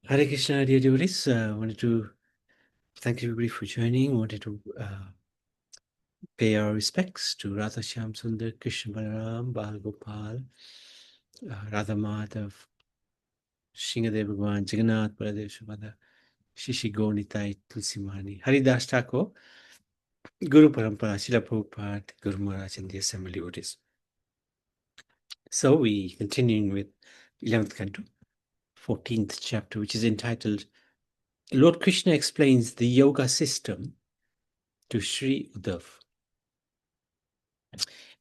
Hare Krishna, dear devotees. Wanted to thank everybody for joining. Wanted to pay our respects to Radha Shyam Sundar, Krishna Balaram, Bal Gopal, Radha Madhav, Shingadev Bhagwan, Jagannath, Baladev Subhadra, Shishi Gonitai, Tulsimani, Haridas Thakur, Guru Parampara, Srila Prabhupada, Guru Maharaj, and the assembly devotees. So we continuing with 11th Canto, 14th chapter, which is entitled Lord Krishna explains the yoga system to Sri Uddhav.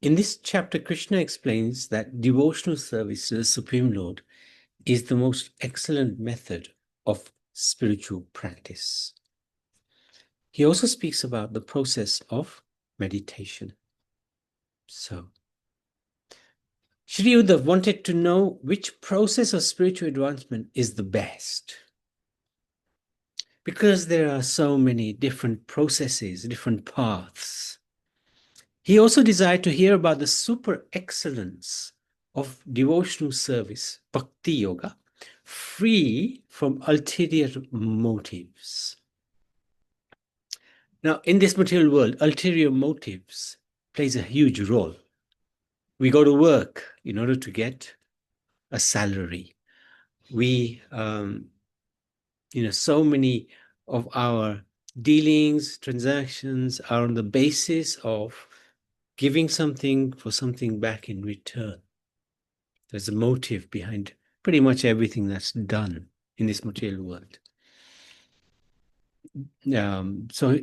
In this chapter, Krishna explains that devotional service to the Supreme Lord is the most excellent method of spiritual practice. He also speaks about the process of meditation. So, Shri Uddhav wanted to know which process of spiritual advancement is the best. Because there are so many different processes, different paths, he also desired to hear about the super excellence of devotional service, bhakti yoga, free from ulterior motives. Now, in this material world, ulterior motives plays a huge role. We go to work in order to get a salary. We, so many of our dealings, transactions are on the basis of giving something for something back in return. There's a motive behind pretty much everything that's done in this material world. So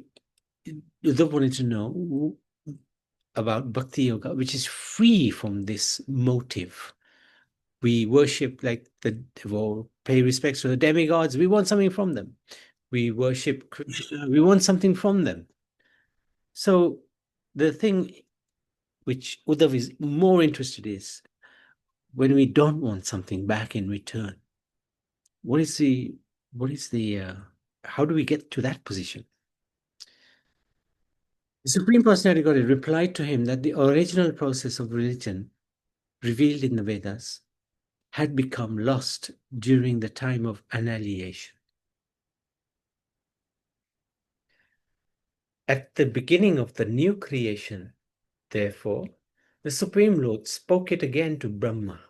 Uddhav wanted to know about Bhakti Yoga, which is free from this motive. We worship like or pay respects to the demigods. We want something from them. We worship Krishna. We want something from them. So the thing which Uddhav is more interested in is when we don't want something back in return. How do we get to that position? The Supreme Personality of Godhead replied to him that the original process of religion revealed in the Vedas had become lost during the time of annihilation. At the beginning of the new creation, therefore, the Supreme Lord spoke it again to Brahma,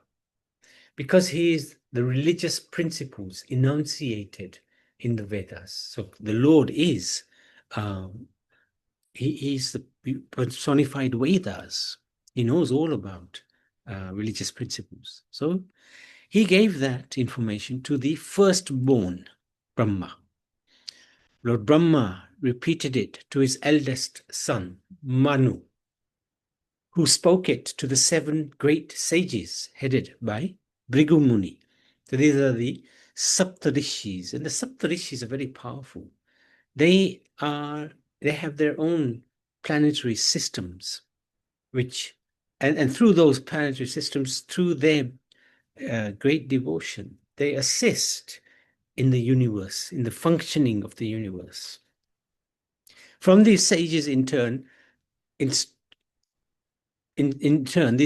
because he is the religious principles enunciated in the Vedas. So the Lord is he is the personified Vedas. He knows all about religious principles. So he gave that information to the firstborn Brahma. Lord Brahma repeated it to his eldest son, Manu, who spoke it to the 7 great sages headed by Bhrigu Muni. So these are the Saptarishis, and the Saptarishis are very powerful. They have their own planetary systems, and through those planetary systems, through their great devotion, they assist in the universe, in the functioning of the universe. From these sages, in turn, these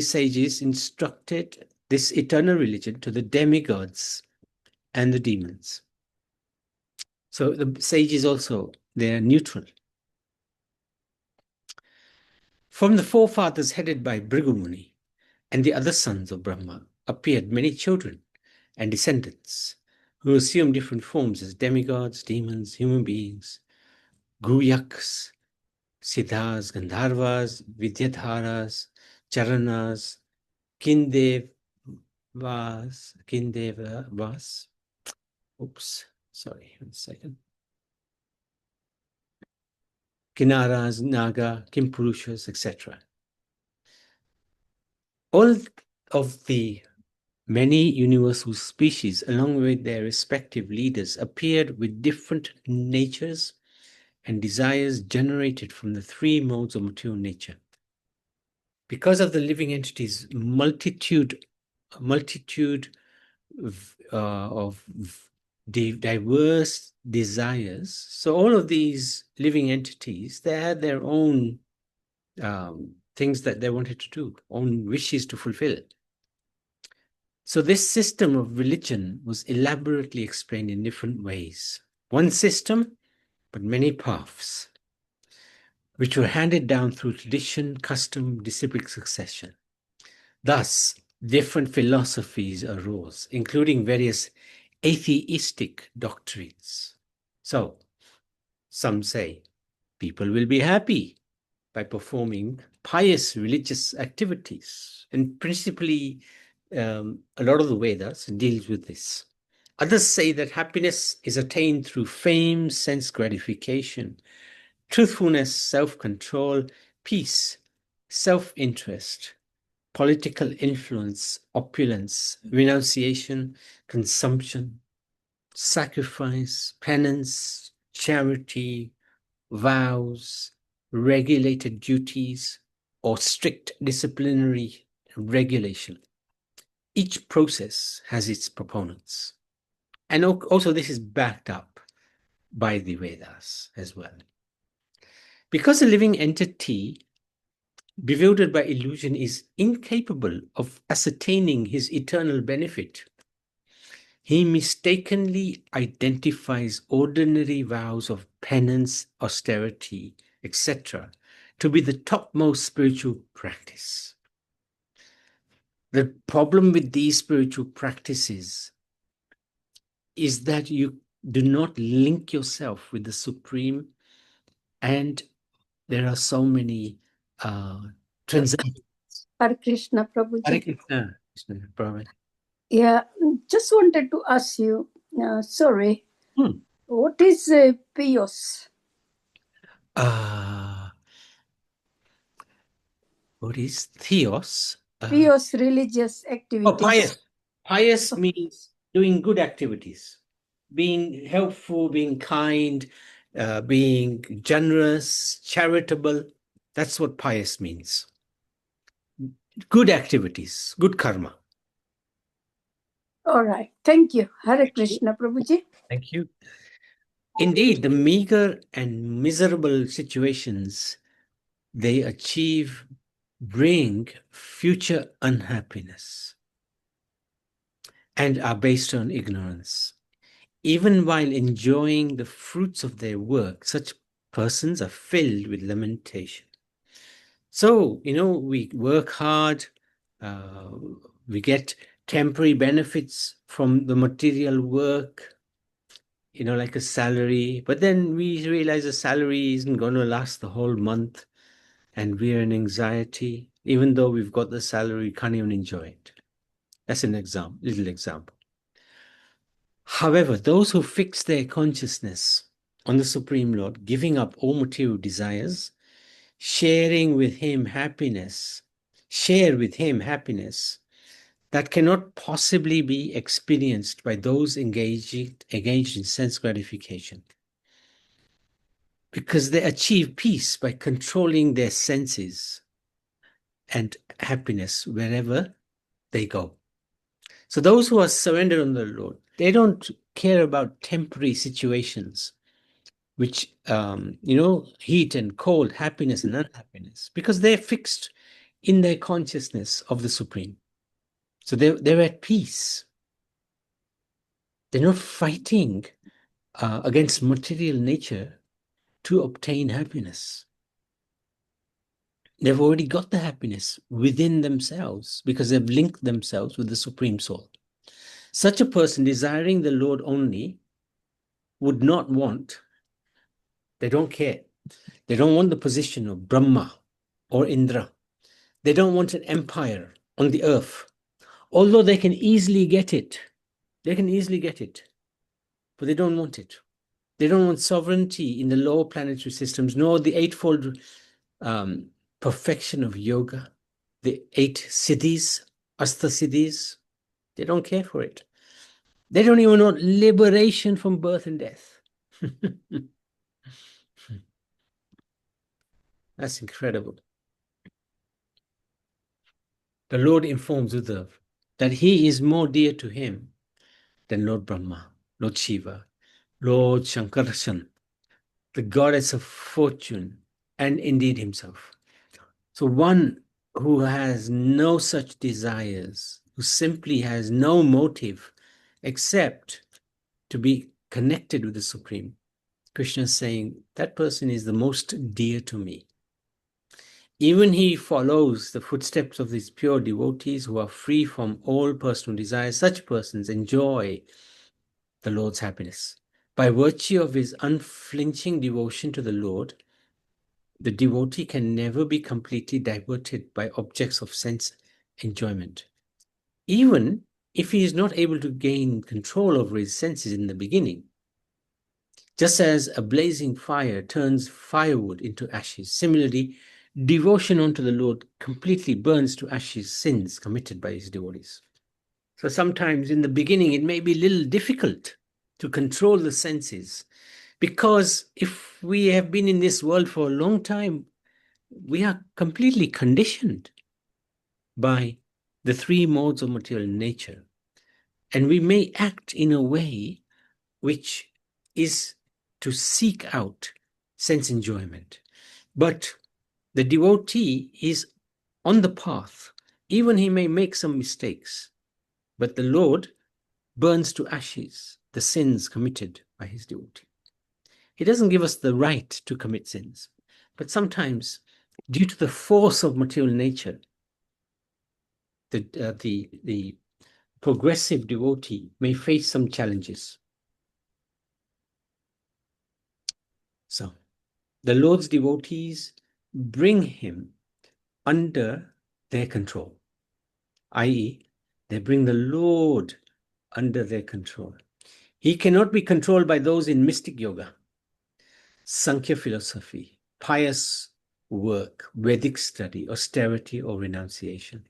sages instructed this eternal religion to the demigods and the demons. So the sages also, they are neutral. From the forefathers headed by Bhrigu Muni and the other sons of Brahma appeared many children and descendants who assumed different forms as demigods, demons, human beings, Guyaks, Siddhas, Gandharvas, Vidyadharas, Charanas, Kindevas, Kinaras, Naga, Kimpurushas, etc. All of the many universal species, along with their respective leaders, appeared with different natures and desires generated from the 3 modes of material nature. Because of the living entities' multitude of diverse desires, so all of these living entities, they had their own things that they wanted to do, own wishes to fulfill. So this system of religion was elaborately explained in different ways. One system, but many paths, which were handed down through tradition, custom, disciplic succession. Thus, different philosophies arose, including various atheistic doctrines. So, some say people will be happy by performing pious religious activities, and principally a lot of the Vedas deals with this. Others say that happiness is attained through fame, sense gratification, truthfulness, self-control, peace, self-interest, political influence, opulence, renunciation, consumption, sacrifice, penance, charity, vows, regulated duties, or strict disciplinary regulation. Each process has its proponents. And also this is backed up by the Vedas as well. Because a living entity bewildered by illusion is incapable of ascertaining his eternal benefit, he mistakenly identifies ordinary vows of penance, austerity, etc., to be the topmost spiritual practice. The problem with these spiritual practices is that you do not link yourself with the Supreme, and there are so many transactions. Hare Krishna, Prabhuji. Hare Krishna, Krishna, Prabhupada. Yeah, just wanted to ask you, sorry, what is Piyos? What is Theos? Piyos religious activities. Oh, pious. Pious means doing good activities, being helpful, being kind, being generous, charitable. That's what pious means. Good activities, good karma. All right. Thank you. Hare Krishna, Prabhuji. Thank you. Indeed, the meager and miserable situations they achieve bring future unhappiness and are based on ignorance. Even while enjoying the fruits of their work, such persons are filled with lamentation. So, we work hard, we get temporary benefits from the material work, like a salary, but then we realize the salary isn't going to last the whole month, and we're in anxiety. Even though we've got the salary, we can't even enjoy it. That's an little example. However, those who fix their consciousness on the Supreme Lord, giving up all material desires, share with him happiness that cannot possibly be experienced by those engaged in sense gratification. Because they achieve peace by controlling their senses and happiness wherever they go. So those who are surrendered on the Lord, they don't care about temporary situations, which, heat and cold, happiness and unhappiness, because they're fixed in their consciousness of the Supreme. So they're at peace. They're not fighting against material nature to obtain happiness. They've already got the happiness within themselves because they've linked themselves with the Supreme Soul. Such a person desiring the Lord only would not want, they don't care. They don't want the position of Brahma or Indra. They don't want an empire on the earth, although they can easily get it. They can easily get it, but they don't want it. They don't want sovereignty in the lower planetary systems, nor the eightfold perfection of yoga, the 8 siddhis, Asta siddhis. They don't care for it. They don't even want liberation from birth and death. That's incredible. The Lord informs Uddhav that he is more dear to him than Lord Brahma, Lord Shiva, Lord Shankarshan, the goddess of fortune, and indeed himself. So one who has no such desires who simply has no motive except to be connected with the Supreme, Krishna is saying, that person is the most dear to me. Even he follows the footsteps of these pure devotees who are free from all personal desires. Such persons enjoy the Lord's happiness. By virtue of his unflinching devotion to the Lord, the devotee can never be completely diverted by objects of sense enjoyment. Even if he is not able to gain control over his senses in the beginning, just as a blazing fire turns firewood into ashes, similarly, devotion unto the Lord completely burns to ashes sins committed by his devotees. So sometimes in the beginning, it may be a little difficult to control the senses, because if we have been in this world for a long time, we are completely conditioned by the three modes of material nature. And we may act in a way which is to seek out sense enjoyment. But the devotee is on the path. Even he may make some mistakes, but the Lord burns to ashes the sins committed by his devotee. He doesn't give us the right to commit sins, but sometimes, due to the force of material nature, the progressive devotee may face some challenges. So, the Lord's devotees bring him under their control, i.e., they bring the Lord under their control. He cannot be controlled by those in mystic yoga, Sankhya philosophy, pious work, Vedic study, austerity, or renunciation.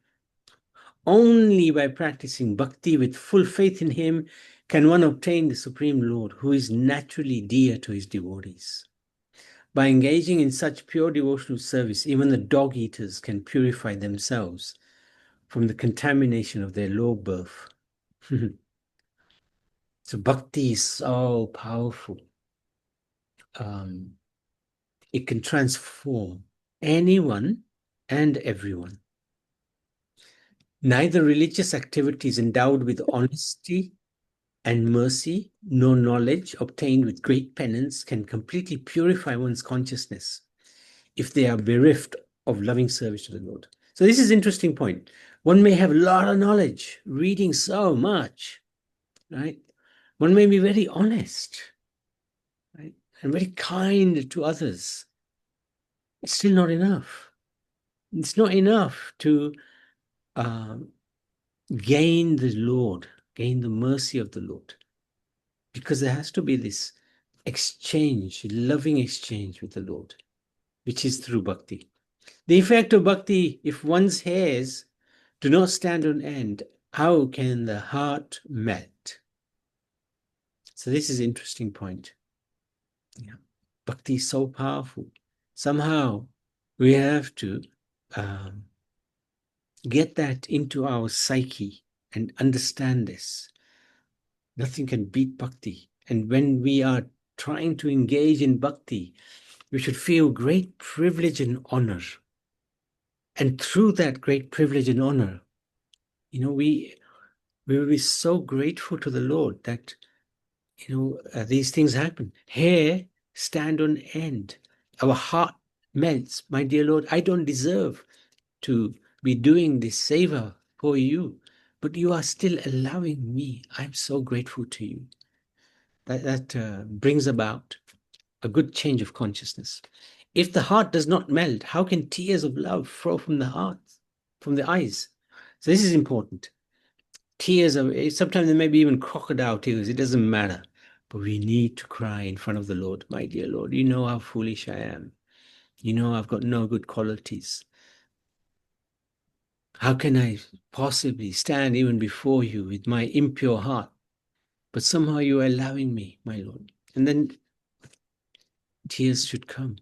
Only by practicing bhakti with full faith in him can one obtain the Supreme Lord, who is naturally dear to his devotees. By engaging in such pure devotional service, even the dog eaters can purify themselves from the contamination of their low birth. So bhakti is so powerful. It can transform anyone and everyone. Neither religious activities endowed with honesty and mercy, nor knowledge obtained with great penance can completely purify one's consciousness if they are bereft of loving service to the Lord. So this is an interesting point. One may have a lot of knowledge, reading so much, right? One may be very honest, right? And very kind to others. It's still not enough. It's not enough to gain the Lord, gain the mercy of the Lord. Because there has to be this exchange, loving exchange with the Lord, which is through bhakti. The effect of bhakti, if one's hairs do not stand on end, how can the heart melt? So this is an interesting point. Yeah. Bhakti is so powerful. Somehow we have to get that into our psyche and understand this. Nothing can beat bhakti. And when we are trying to engage in bhakti, we should feel great privilege and honor. And through that great privilege and honor, we will be so grateful to the Lord that, these things happen. Hair stand on end. Our heart melts. My dear Lord, I don't deserve to be doing this seva for you, but you are still allowing me. I'm so grateful to you. That brings about a good change of consciousness. If the heart does not melt, how can tears of love flow from the heart, from the eyes? So this is important. Tears sometimes there may be even crocodile tears. It doesn't matter. But we need to cry in front of the Lord. My dear Lord, you know how foolish I am. You know I've got no good qualities. How can I possibly stand even before you with my impure heart? But somehow you are allowing me, my Lord. And then tears should come.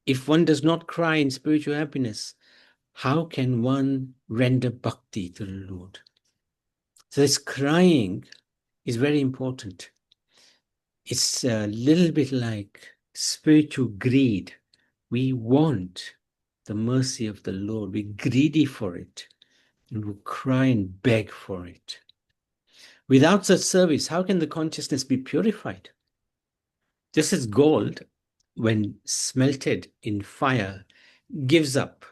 If one does not cry in spiritual happiness, how can one render bhakti to the Lord? So this crying is very important. It's a little bit like spiritual greed. We want the mercy of the Lord. We're greedy for it. and will cry and beg for it. Without such service, how can the consciousness be purified? Just as gold, when smelted in fire, gives up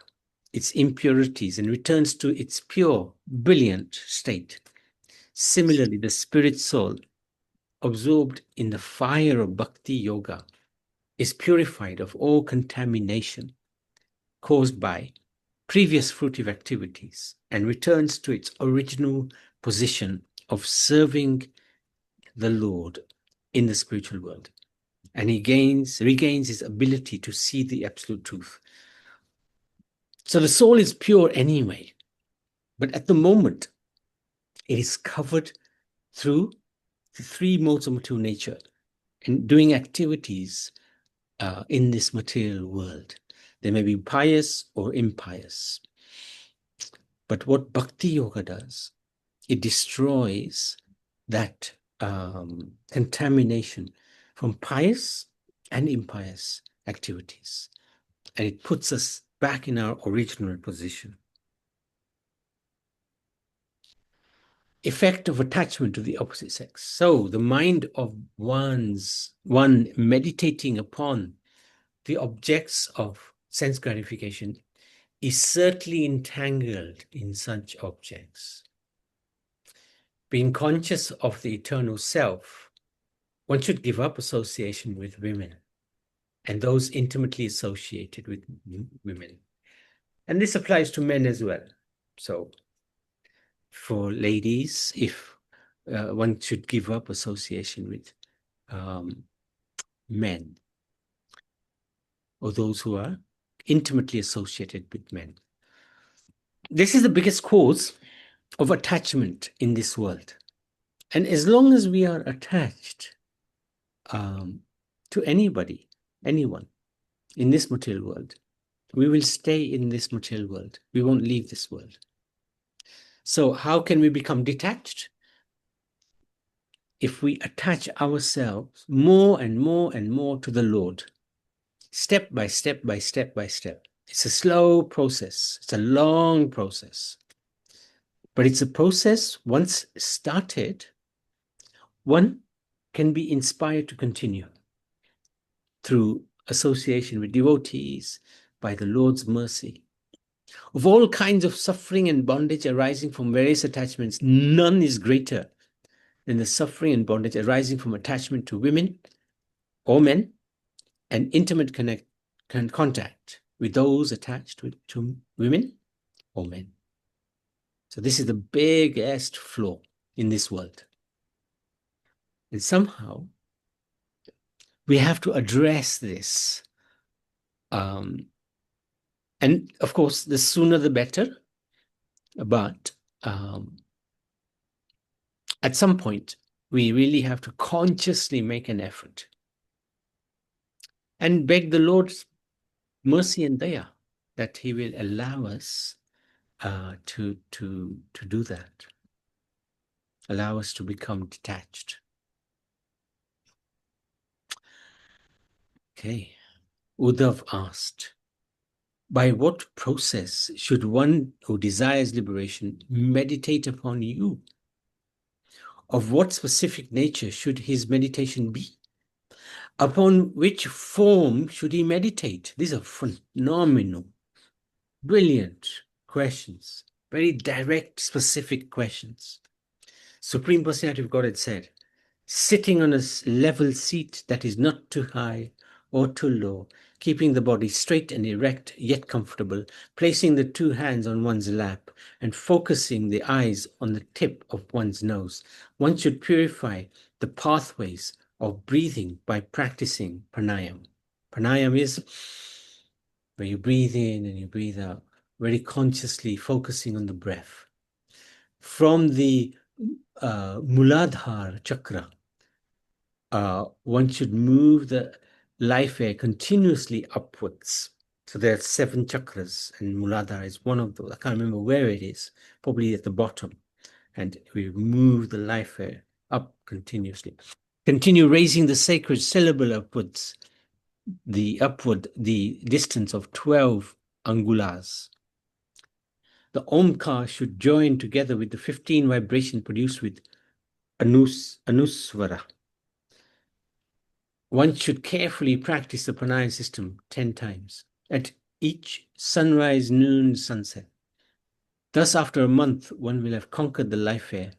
its impurities and returns to its pure, brilliant state. Similarly, the spirit soul, absorbed in the fire of bhakti yoga, is purified of all contamination caused by previous fruitive activities and returns to its original position of serving the Lord in the spiritual world. And he regains his ability to see the absolute truth. So the soul is pure anyway, but at the moment, it is covered through the three modes of material nature and doing activities in this material world. They may be pious or impious. But what bhakti yoga does, it destroys that contamination from pious and impious activities. And it puts us back in our original position. Effect of attachment to the opposite sex. So the mind of one meditating upon the objects of sense gratification is certainly entangled in such objects. Being conscious of the eternal self, one should give up association with women and those intimately associated with women. And this applies to men as well. So for ladies, if one should give up association with men or those who are intimately associated with men. This is the biggest cause of attachment in this world. And as long as we are attached to anybody, anyone in this material world, we will stay in this material world. We won't leave this world. So how can we become detached? If we attach ourselves more and more and more to the Lord, step by step by step by step. It's a slow process. It's a long process. But it's a process, once started, one can be inspired to continue through association with devotees, by the Lord's mercy. Of all kinds of suffering and bondage arising from various attachments, none is greater than the suffering and bondage arising from attachment to women or men and intimate contact with those attached to women or men. So this is the biggest flaw in this world. And somehow we have to address this. And of course, the sooner the better. But at some point, we really have to consciously make an effort and beg the Lord's mercy and daya that he will allow us to do that, allow us to become detached. Okay, Uddhav asked, by what process should one who desires liberation meditate upon you? Of what specific nature should his meditation be? Upon which form should he meditate? These are phenomenal, brilliant questions, very direct, specific questions. Supreme Personality of Godhead said, sitting on a level seat that is not too high or too low, keeping the body straight and erect yet comfortable, placing the two hands on one's lap and focusing the eyes on the tip of one's nose. One should purify the pathways of breathing by practicing pranayam. Pranayam is where you breathe in and you breathe out, very consciously focusing on the breath. From the Muladhara chakra, one should move the life air continuously upwards. So there are 7 chakras, and Muladhara is one of those. I can't remember where it is, probably at the bottom. And we move the life air up continuously. Continue raising the sacred syllable upwards, the distance of 12 angulas. the Omkar should join together with the 15 vibrations produced with Anuswara. One should carefully practice the pranayama system 10 times at each sunrise, noon, sunset. Thus, after a month, one will have conquered the life air,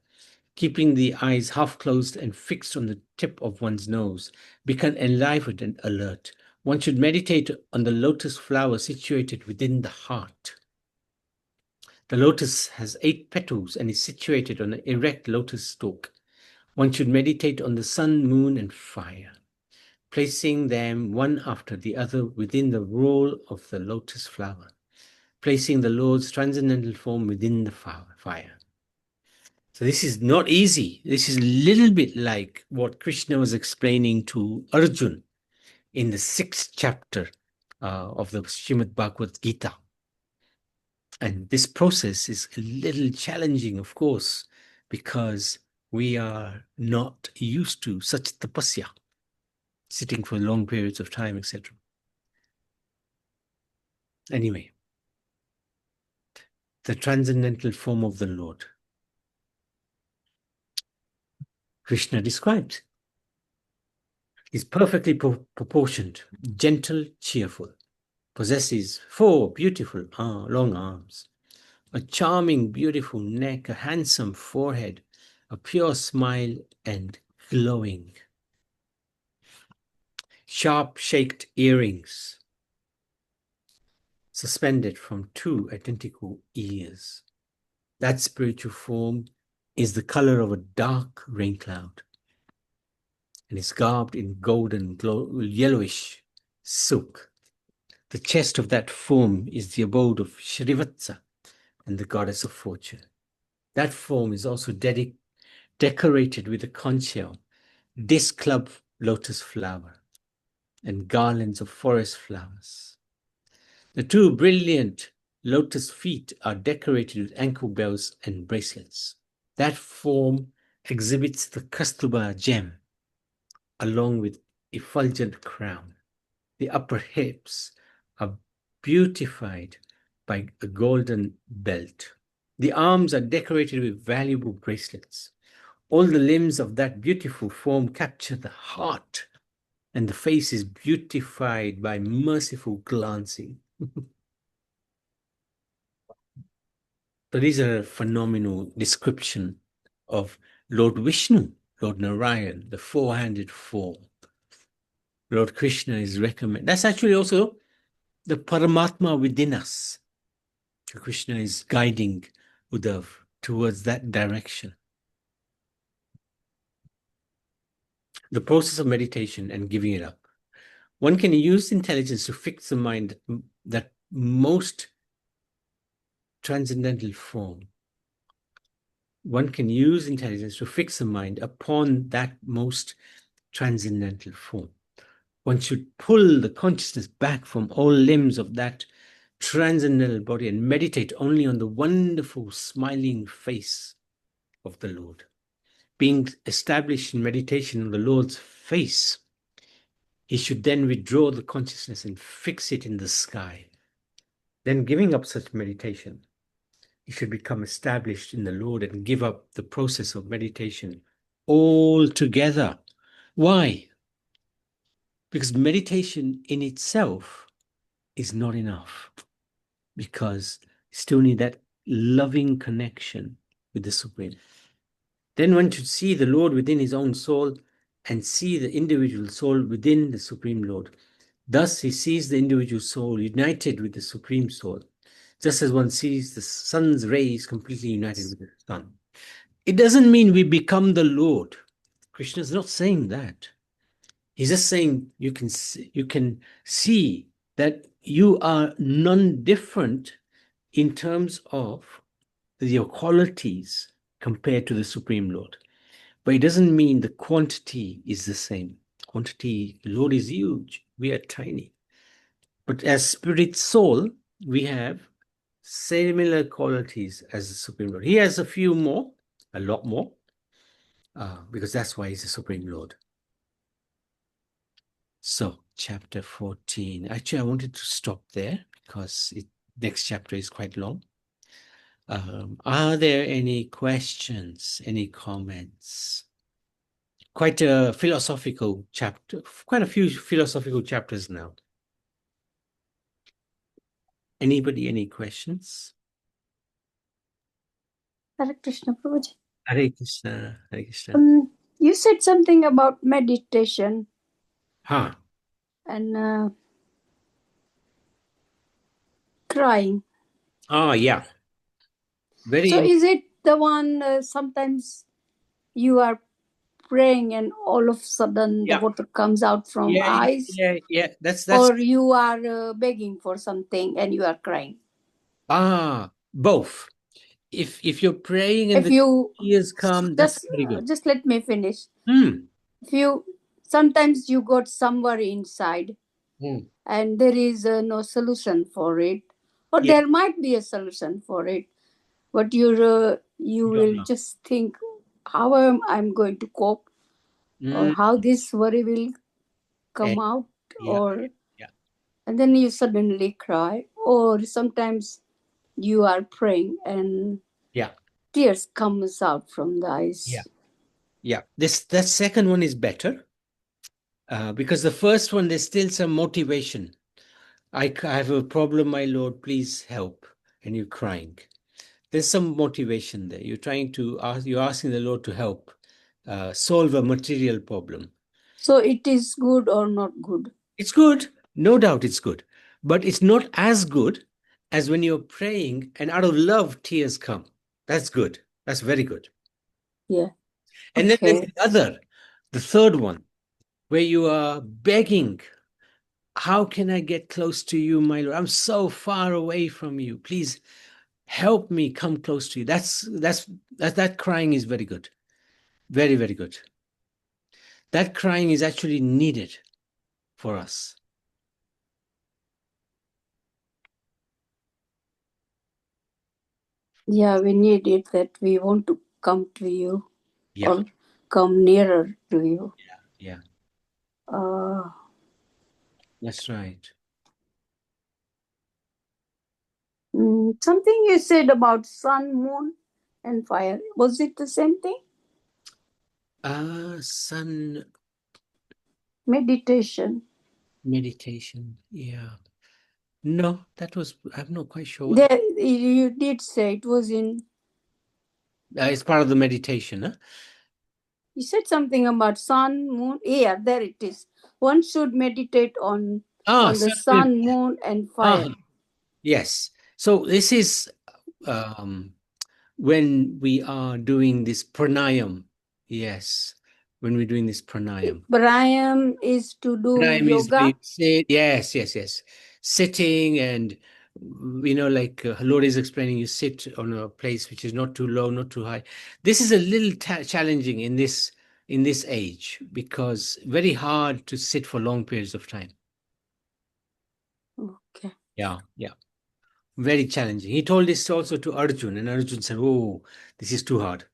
keeping the eyes half closed and fixed on the tip of one's nose, become enlivened and alert. One should meditate on the lotus flower situated within the heart. The lotus has 8 petals and is situated on an erect lotus stalk. One should meditate on the sun, moon, and fire, placing them one after the other within the roll of the lotus flower, placing the Lord's transcendental form within the fire. So this is not easy. This is a little bit like what Krishna was explaining to Arjun in the 6th chapter of the Srimad Bhagavad Gita. And this process is a little challenging, of course, because we are not used to such tapasya, sitting for long periods of time, etc. Anyway, the transcendental form of the Lord, Krishna describes, is perfectly proportioned, gentle, cheerful, possesses 4 beautiful long arms, a charming, beautiful neck, a handsome forehead, a pure smile, and glowing, sharp-shaped earrings suspended from 2 identical ears. That spiritual form is the color of a dark rain cloud and is garbed in golden, yellowish silk. The chest of that form is the abode of Shrivatsa and the goddess of fortune. That form is also decorated with a conch shell, disc club lotus flower, and garlands of forest flowers. The 2 brilliant lotus feet are decorated with ankle bells and bracelets. That form exhibits the Kastuba gem, along with effulgent crown. The upper hips are beautified by a golden belt. The arms are decorated with valuable bracelets. All the limbs of that beautiful form capture the heart, and the face is beautified by merciful glancing. So these are a phenomenal description of Lord Vishnu, Lord Narayan, the 4-handed form. Lord Krishna is recommended. That's actually also the Paramatma within us. Krishna is guiding Uddhav towards that direction. The process of meditation and giving it up. One can use intelligence to fix the mind that most transcendental form. One can use intelligence to fix the mind upon that most transcendental form. One should pull the consciousness back from all limbs of that transcendental body and meditate only on the wonderful smiling face of the Lord. Being established in meditation on the Lord's face, he should then withdraw the consciousness and fix it in the sky. Then, giving up such meditation, he should become established in the Lord and give up the process of meditation altogether. Why? Because meditation in itself is not enough, because you still need that loving connection with the Supreme. Then one should see the Lord within his own soul and see the individual soul within the Supreme Lord. Thus he sees the individual soul united with the Supreme Soul, just as one sees the sun's rays completely united with the sun. It doesn't mean we become the Lord. Krishna is not saying that. He's just saying you can see that you are non-different in terms of your qualities compared to the Supreme Lord. But it doesn't mean the quantity is the same. Quantity, Lord is huge. We are tiny. But as spirit soul, we have similar qualities as the Supreme Lord. He has a few more, a lot more, because that's why he's the Supreme Lord. So, chapter 14. Actually, I wanted to stop there because next chapter is quite long. Are there any questions, any comments? Quite a philosophical chapter, quite a few philosophical chapters now. Anybody, any questions? Hare Krishna, Prabhuji. Hare Krishna, Hare Krishna. You said something about meditation. Huh. And crying. Oh, yeah. So is it the one sometimes you are praying and all of a sudden the water comes out from eyes? Yeah. That's or you are begging for something and you are crying? Both. If you're praying and If you tears come, that's very good. just let me finish. Hmm. If you sometimes you got somewhere inside and there is no solution for it, or there might be a solution for it, but you will know. just think how I'm going to cope, or how this worry will come out, or and then you suddenly cry. Or sometimes you are praying and tears comes out from the eyes. Yeah. That second one is better, because the first one, there's still some motivation. I have a problem, my Lord, please help. And you're crying. There's some motivation there. You're asking the Lord to help solve a material problem. So it is good or not good? It's good. No doubt it's good. But it's not as good as when you're praying and out of love, tears come. That's good. That's very good. Yeah. And then there's the third one, where you are begging, how can I get close to you, my Lord? I'm so far away from you. Please help me come close to you. That crying is very good. Very, very good. That crying is actually needed for us. Yeah, we need it, that we want to come to you or come nearer to you. Yeah. Uh, That's right. Something you said about sun, moon, and fire. Was it the same thing? Sun Meditation. Yeah. No, I'm not quite sure. You did say it was in. It's part of the meditation, huh? You said something about sun, moon. Yeah, there it is. One should meditate on the sun, moon, and fire. Yes. So this is when we are doing this pranayam. Yes. When we're doing this pranayam. Pranayam is to do Pranayam yoga. Yes. Sitting, and like Lord is explaining, you sit on a place which is not too low, not too high. This is a little challenging in this age, because very hard to sit for long periods of time. Okay. Yeah. Very challenging. He told this also to Arjun, and Arjun said, "Oh, this is too hard."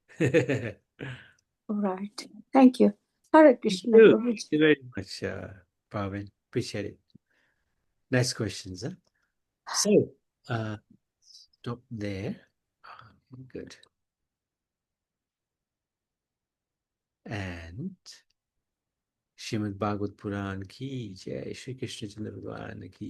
Right. Thank you. Hare Krishna. Thank you very much, Pavin. Appreciate it. Nice questions, huh? So, stop there. Good. And Srimad Bhagavad Puran ki jai, Shri Krishna Chandra Bhagavan ki